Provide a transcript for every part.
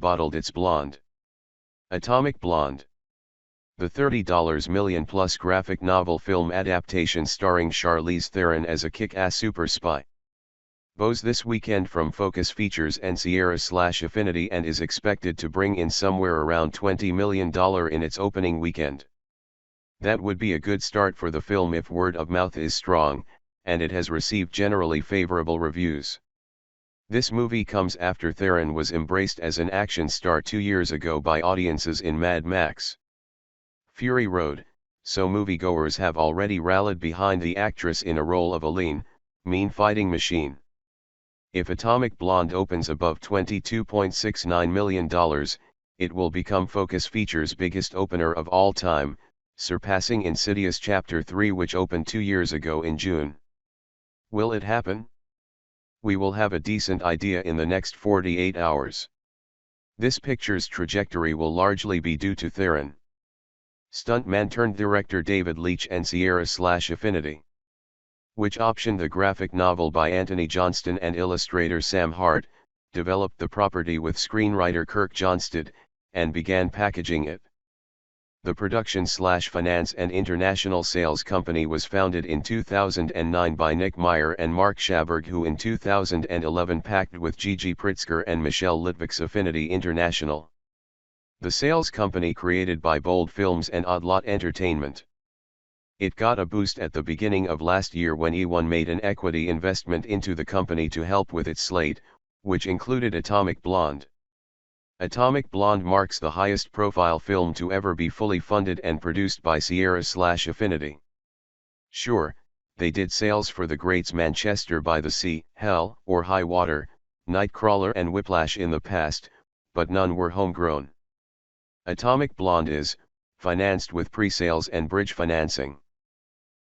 bottled it's blonde. Atomic Blonde. The $30 million plus graphic novel film adaptation starring Charlize Theron as a kick-ass super spy. Bows this weekend from Focus Features and SierraAffinity and is expected to bring in somewhere around $20 million in its opening weekend. That would be a good start for the film if word of mouth is strong, and it has received generally favorable reviews. This movie comes after Theron was embraced as an action star 2 years ago by audiences in Mad Max Fury Road, so moviegoers have already rallied behind the actress in a role of a lean, mean fighting machine. If Atomic Blonde opens above $22.69 million, it will become Focus Features' biggest opener of all time, surpassing Insidious Chapter 3, which opened 2 years ago in June. Will it happen? We will have a decent idea in the next 48 hours. This picture's trajectory will largely be due to Theron, stuntman turned director David Leitch, and SierraAffinity, which optioned the graphic novel by Anthony Johnston and illustrator Sam Hart, developed the property with screenwriter Kirk Johnstad, and began packaging it. The production/finance and international sales company was founded in 2009 by Nick Meyer and Mark Schaberg, who in 2011 packed with Gigi Pritzker and Michelle Litvak's Affinity International, the sales company created by Bold Films and Odd Lot Entertainment. It got a boost at the beginning of last year when E1 made an equity investment into the company to help with its slate, which included Atomic Blonde. Atomic Blonde marks the highest profile film to ever be fully funded and produced by Sierra/Affinity. Sure, they did sales for the greats Manchester by the Sea, Hell or High Water, Nightcrawler and Whiplash in the past, but none were homegrown. Atomic Blonde is financed with pre-sales and bridge financing.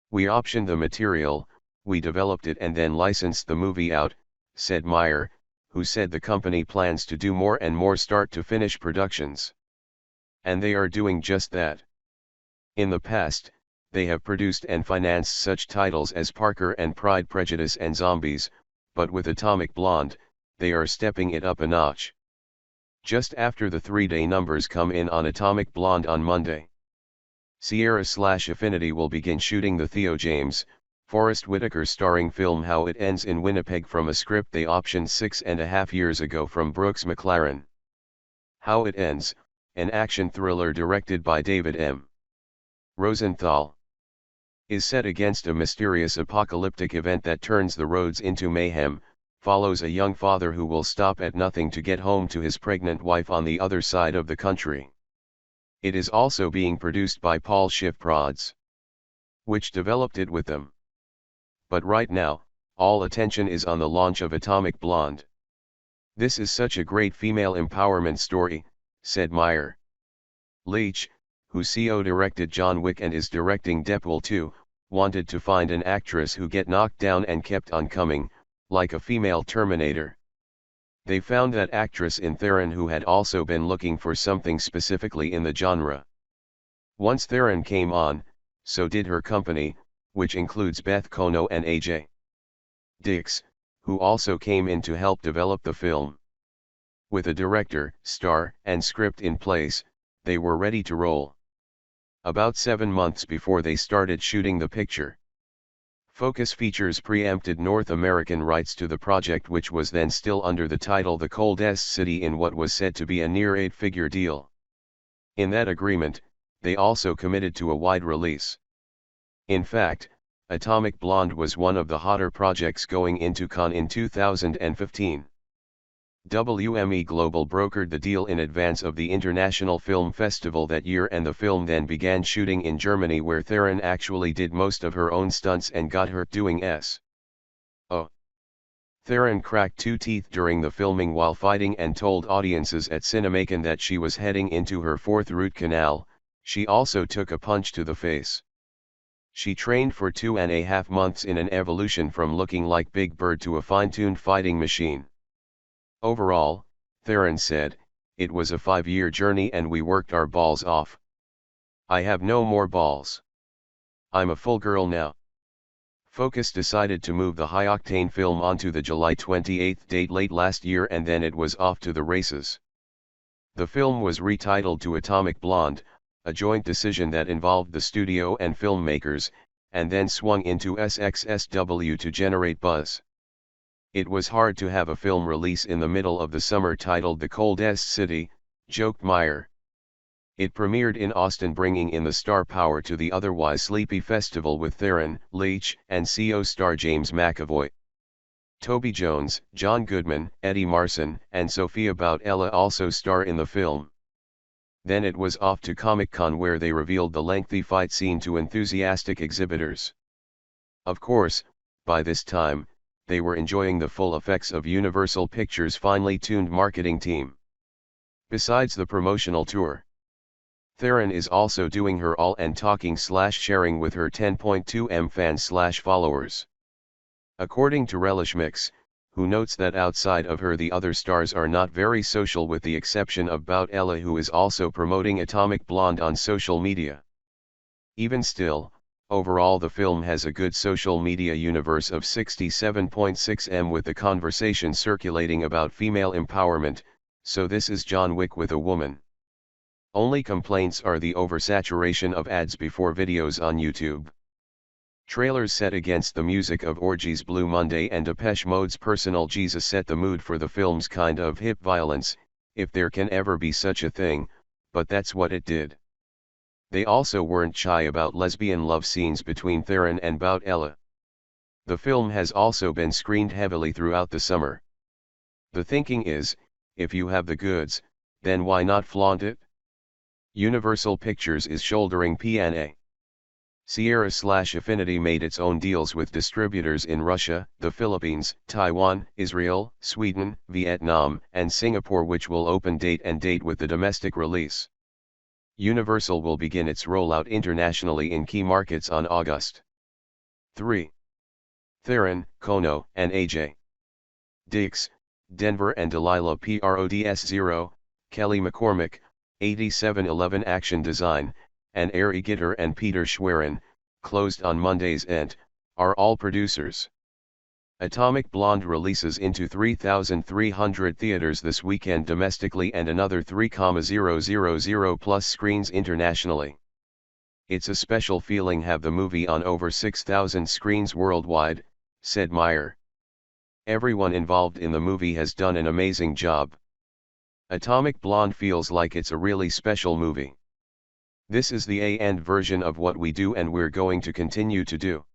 We optioned the material, we developed it and then licensed the movie out, said Meyer, who said the company plans to do more and more start-to-finish productions. And they are doing just that. In the past, they have produced and financed such titles as Parker and Pride, Prejudice and Zombies, but with Atomic Blonde, they are stepping it up a notch. Just after the 3-day numbers come in on Atomic Blonde on Monday, Sierra/Affinity will begin shooting the Theo James, Forrest Whitaker starring film How It Ends in Winnipeg from a script they optioned 6.5 years ago from Brooks McLaren. How It Ends, an action thriller directed by David M. Rosenthal, is set against a mysterious apocalyptic event that turns the roads into mayhem, follows a young father who will stop at nothing to get home to his pregnant wife on the other side of the country. It is also being produced by Paul Schiff Prods, which developed it with them. But right now, all attention is on the launch of Atomic Blonde. This is such a great female empowerment story, said Meyer. Leitch, who co-directed John Wick and is directing Deadpool 2, wanted to find an actress who get knocked down and kept on coming, like a female Terminator. They found that actress in Theron, who had also been looking for something specifically in the genre. Once Theron came on, so did her company, which includes Beth Kono and AJ Dix, who also came in to help develop the film. With a director, star, and script in place, they were ready to roll. About 7 months before they started shooting the picture, Focus Features preempted North American rights to the project, which was then still under the title The Coldest City, in what was said to be a near 8-figure deal. In that agreement, they also committed to a wide release. In fact, Atomic Blonde was one of the hotter projects going into Cannes in 2015. WME Global brokered the deal in advance of the International Film Festival that year, and the film then began shooting in Germany, where Theron actually did most of her own stunts and got hurt doing S.O. Theron cracked 2 teeth during the filming while fighting and told audiences at Cinemacon that she was heading into her 4th root canal. She also took a punch to the face. She trained for 2.5 months in an evolution from looking like Big Bird to a fine-tuned fighting machine. Overall, Theron said, it was a 5-year journey and we worked our balls off. I have no more balls. I'm a full girl now. Focus decided to move the high-octane film onto the July 28 date late last year, and then it was off to the races. The film was retitled to Atomic Blonde, a joint decision that involved the studio and filmmakers, and then swung into SXSW to generate buzz. "It was hard to have a film release in the middle of the summer titled The Coldest City," joked Meyer. It premiered in Austin, bringing in the star power to the otherwise sleepy festival with Theron, Leach, and CO star James McAvoy. Toby Jones, John Goodman, Eddie Marsan, and Sophia Boutella also star in the film. Then it was off to Comic-Con, where they revealed the lengthy fight scene to enthusiastic exhibitors. Of course, by this time, they were enjoying the full effects of Universal Pictures' finely tuned marketing team. Besides the promotional tour, Theron is also doing her all and talking/sharing with her 10.2 million fans/followers. According to Relish Mix, who notes that outside of her the other stars are not very social with the exception of Boutella, who is also promoting Atomic Blonde on social media. Even still, overall the film has a good social media universe of 67.6 million, with the conversation circulating about female empowerment, so this is John Wick with a woman. Only complaints are the oversaturation of ads before videos on YouTube. Trailers set against the music of Orgy's Blue Monday and Depeche Mode's Personal Jesus set the mood for the film's kind of hip violence, if there can ever be such a thing, but that's what it did. They also weren't shy about lesbian love scenes between Theron and Boutella. The film has also been screened heavily throughout the summer. The thinking is, if you have the goods, then why not flaunt it? Universal Pictures is shouldering P&A. SierraAffinity made its own deals with distributors in Russia, the Philippines, Taiwan, Israel, Sweden, Vietnam, and Singapore, which will open date with the domestic release. Universal will begin its rollout internationally in key markets on August 3. Theron, Kono, and AJ Dix, Denver, and Delilah Prods 0, Kelly McCormick, 8711 Action Design, and Ari Gitter and Peter Schwerin, closed on Mondays and, are all producers. Atomic Blonde releases into 3,300 theaters this weekend domestically and another 3,000 plus screens internationally. "It's a special feeling have the movie on over 6,000 screens worldwide," said Meyer. "Everyone involved in the movie has done an amazing job. Atomic Blonde feels like it's a really special movie. This is the A-end version of what we do and we're going to continue to do."